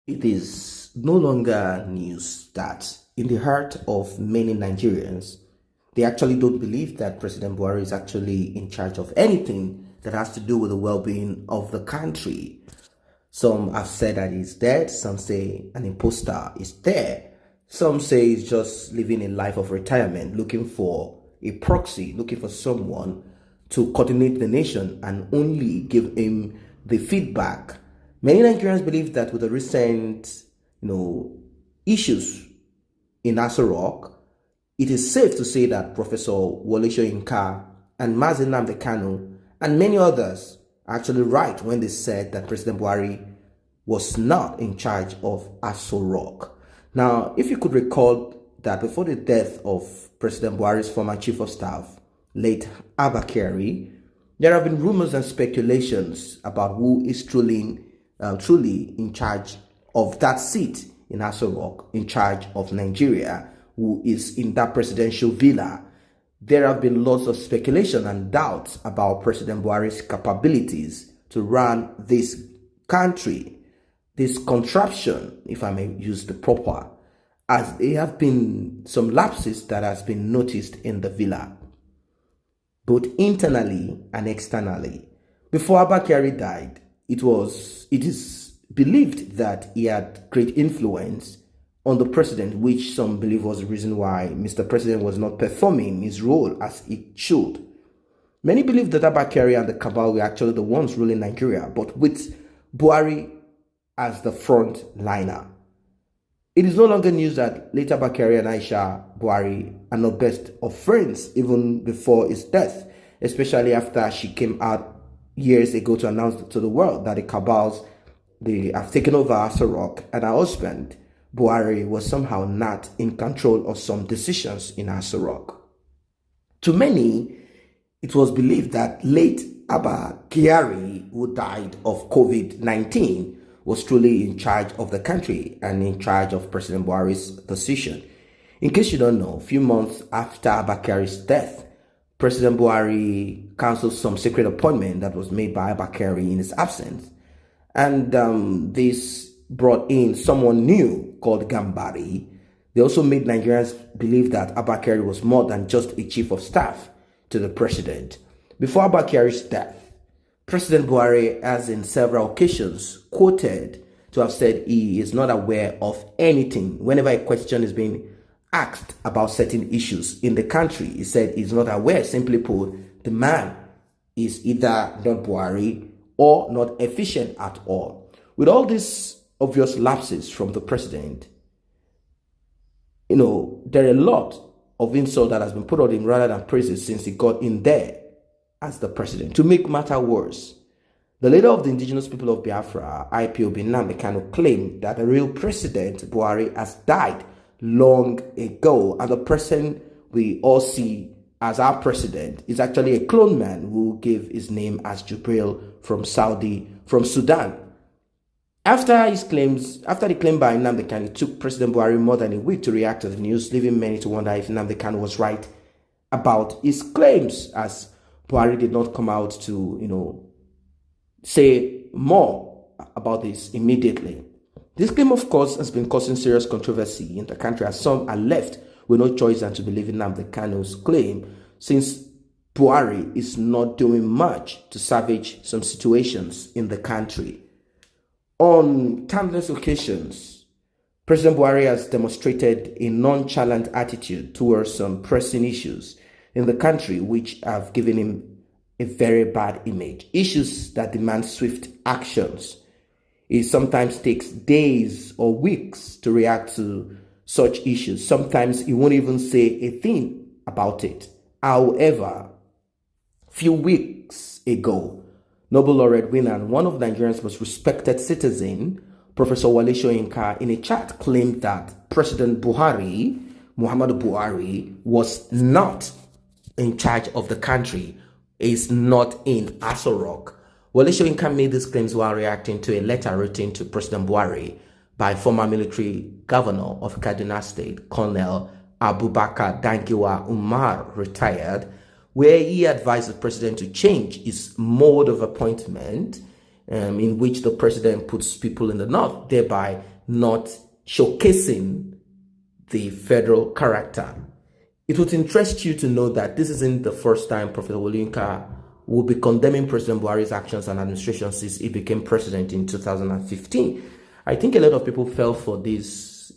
It is no longer news that in the heart of many Nigerians, they actually don't believe that President Buhari is actually in charge of anything that has to do with the well-being of the country. Some have said that he's dead. Some say an imposter is there. Some say he's just living a life of retirement, looking for a proxy, looking for someone to coordinate the nation and only give him the feedback. Many Nigerians believe that with the recent, issues in Aso-Rock, it is safe to say that Professor Wole Soyinka and Nnamdi Kanu and many others are actually right when they said that President Buhari was not in charge of Aso-Rock. Now, if you could recall that before the death of President Buhari's former chief of staff, late Abba Kyari, there have been rumors and speculations about who is truly in charge of that seat in Aso-Rock, in charge of Nigeria, who is in that presidential villa. There have been lots of speculation and doubts about President Buhari's capabilities to run this country, this contraption, if I may use the proper, as there have been some lapses that has been noticed in the villa, both internally and externally. Before Abba Kyari died, it is believed that he had great influence on the president, which some believe was the reason why Mr. President was not performing his role as he should. Many believe that Abba Kyari and the cabal were actually the ones ruling Nigeria, but with Buhari as the front liner. It is no longer news that later Abba Kyari and Aisha Buhari are not best of friends even before his death, especially after she came out years ago to announce to the world that the cabals, they have taken over Aso-Rock, and her husband, Buhari, was somehow not in control of some decisions in Aso-Rock. To many, it was believed that late Abba Kyari, who died of COVID-19, was truly in charge of the country and in charge of President Buhari's decision. In case you don't know, a few months after Abba Kyari's death, President Buhari cancelled some secret appointment that was made by Abba Kyari in his absence. And this brought in someone new called Gambari. They also made Nigerians believe that Abba Kyari was more than just a chief of staff to the president. Before Abba Kyari's death, President Buhari has in several occasions quoted to have said he is not aware of anything. Whenever a question is being asked about certain issues in the country, he said he's not aware. Simply put, the man is either not Buhari or not efficient at all. With all these obvious lapses from the president, there are a lot of insult that has been put on him rather than praises since he got in there as the president. To make matter worse, the leader of the indigenous people of Biafra, IPOB Nnamdi Kanu, claimed that the real president, Buhari, has died long ago, and the person we all see as our president is actually a clone man who gave his name as Jubril from Sudan. After the claim by Nnamdi Kanu, it took President Buhari more than a week to react to the news, leaving many to wonder if Nnamdi Kanu was right about his claims, as Buhari did not come out to, say more about this immediately. This claim, of course, has been causing serious controversy in the country, as some are left with no choice than to believe in Nnamdi Kanu's claim, since Buhari is not doing much to salvage some situations in the country. On countless occasions, President Buhari has demonstrated a nonchalant attitude towards some pressing issues in the country, which have given him a very bad image. Issues that demand swift actions. It sometimes takes days or weeks to react to such issues. Sometimes he won't even say a thing about it. However, a few weeks ago, Nobel laureate winner and one of Nigeria's most respected citizens, Professor Wole Soyinka, in a chat claimed that President Buhari, Muhammadu Buhari, was not in charge of the country, is not in Aso-Rock. Wole Soyinka made these claims while reacting to a letter written to President Buhari by former military governor of Kaduna State, Colonel Abubakar Dangiwa Umar, retired, where he advised the president to change his mode of appointment, in which the president puts people in the north, thereby not showcasing the federal character. It would interest you to know that this isn't the first time Professor Soyinka will be condemning President Buhari's actions and administration since he became president in 2015. I think a lot of people fell for this,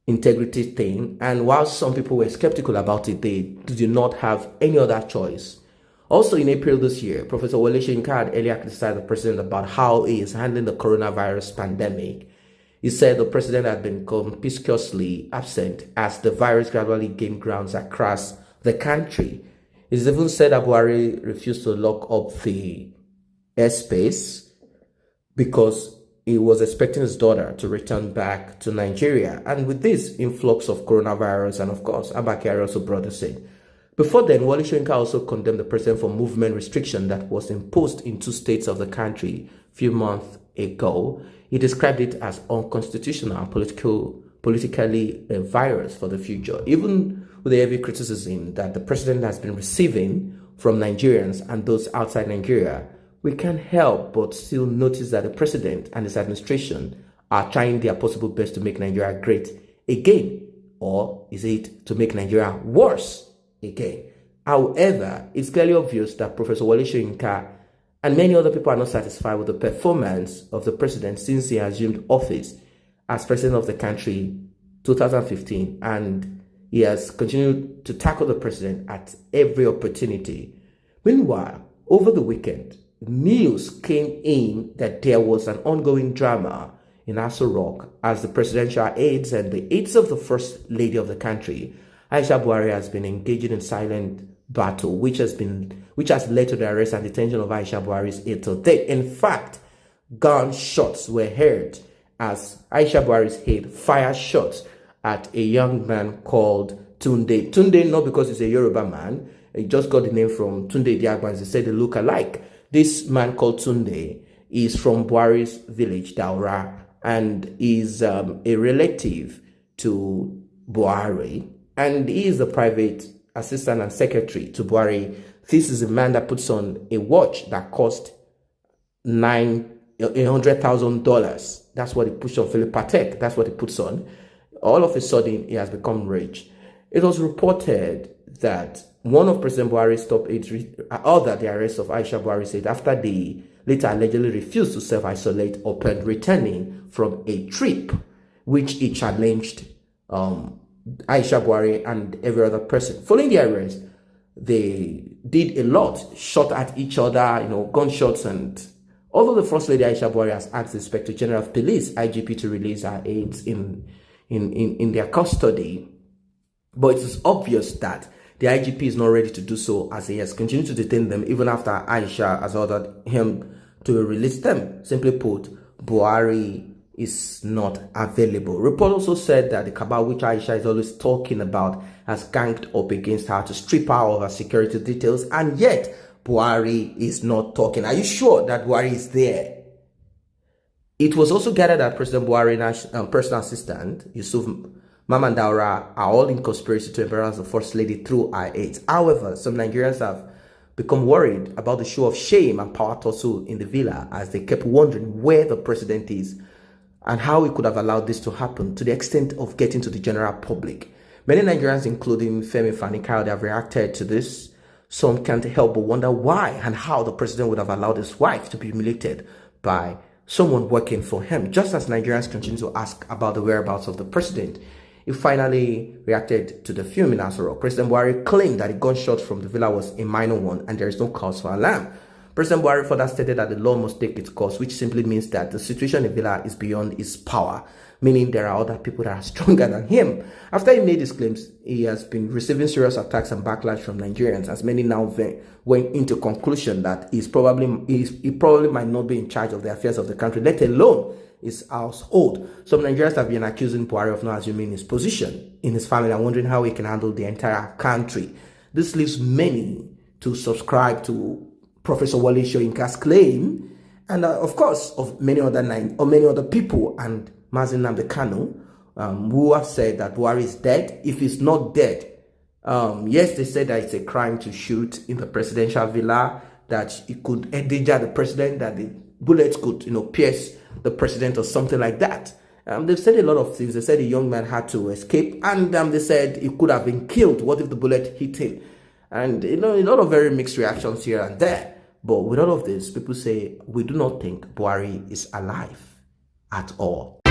integrity thing, and while some people were skeptical about it, they did not have any other choice. Also in April this year, Professor Wole had earlier criticized the president about how he is handling the coronavirus pandemic. He said the president had been conspicuously absent as the virus gradually gained grounds across the country. He's even said that Buhari refused to lock up the airspace because he was expecting his daughter to return back to Nigeria. And with this influx of coronavirus, and of course, Abakari also brought this in. Before then, Wole also condemned the president for movement restriction that was imposed in 2 states of the country a few months ago. He described it as unconstitutional and politically a virus for the future, even with the heavy criticism that the president has been receiving from Nigerians and those outside Nigeria. We can't help but still notice that the president and his administration are trying their possible best to make Nigeria great again, or is it to make Nigeria worse again? However, it's clearly obvious that Professor Wole and many other people are not satisfied with the performance of the president since he assumed office as president of the country 2015, and he has continued to tackle the president at every opportunity. Meanwhile, over the weekend, news came in that there was an ongoing drama in Aso-Rock as the presidential aides and the aides of the first lady of the country, Aisha Buhari, has been engaging in silent battle, which has led to the arrest and detention of Aisha Buhari's aide till date. In fact, gunshots were heard as Aisha Buhari's aide fired shots at a young man called Tunde. Tunde, not because he's a Yoruba man, he just got the name from Tunde Diagbans. They said they look alike. This man called Tunde is from Buhari's village, Daura, and is a relative to Buhari, and he is the private assistant and secretary to Buhari. This is a man that puts on a watch that cost $100,000. That's what he puts on. Philip Patek, that's what he puts on. All of a sudden, he has become rich. It was reported that one of President Buhari's top aides ordered the arrest of Aisha Buhari said after they later allegedly refused to self-isolate upon returning from a trip, which he challenged Aisha Buhari and every other person. Following the arrest, they did a lot, shot at each other, gunshots, and although the First Lady Aisha Buhari has asked the Inspector General of Police, IGP, to release her aides in their custody, but it is obvious that the IGP is not ready to do so, as he has continued to detain them even after Aisha has ordered him to release them. Simply put, Buhari is not available. Report also said that the cabal which Aisha is always talking about has ganged up against her to strip her of her security details, and yet Buhari is not talking. Are you sure that Buhari is there? It was also gathered that President Buhari's personal assistant, Yusuf Mamandaura, are all in conspiracy to embarrass the First Lady through her aides. However, some Nigerians have become worried about the show of shame and power tussle in the villa, as they kept wondering where the president is and how he could have allowed this to happen to the extent of getting to the general public. Many Nigerians, including Femi Fani-Kayode, have reacted to this. Some can't help but wonder why and how the president would have allowed his wife to be humiliated by someone working for him, just as Nigerians continue to ask about the whereabouts of the president. He finally reacted to the film in Aso-Rock. President Buhari claimed that the gunshot from the villa was a minor one and there is no cause for alarm. President Buhari further stated that the law must take its course, which simply means that the situation in the villa is beyond his power, meaning there are other people that are stronger than him. After he made his claims, he has been receiving serious attacks and backlash from Nigerians, as many now went into conclusion that he probably might not be in charge of the affairs of the country, let alone his household. Some Nigerians have been accusing Buhari of not assuming his position in his family and wondering how he can handle the entire country. This leaves many to subscribe to Professor Wole Soyinka's claim, and of course of many other people, and Nnamdi Kanu, who have said that Buhari is dead. If he's not dead, yes, they said that it's a crime to shoot in the presidential villa, that it could endanger the president, that bullet could, pierce the president or something like that. They've said a lot of things. They said the young man had to escape, and they said he could have been killed. What if the bullet hit him? And, a lot of very mixed reactions here and there. But with all of this, people say, we do not think Buhari is alive at all.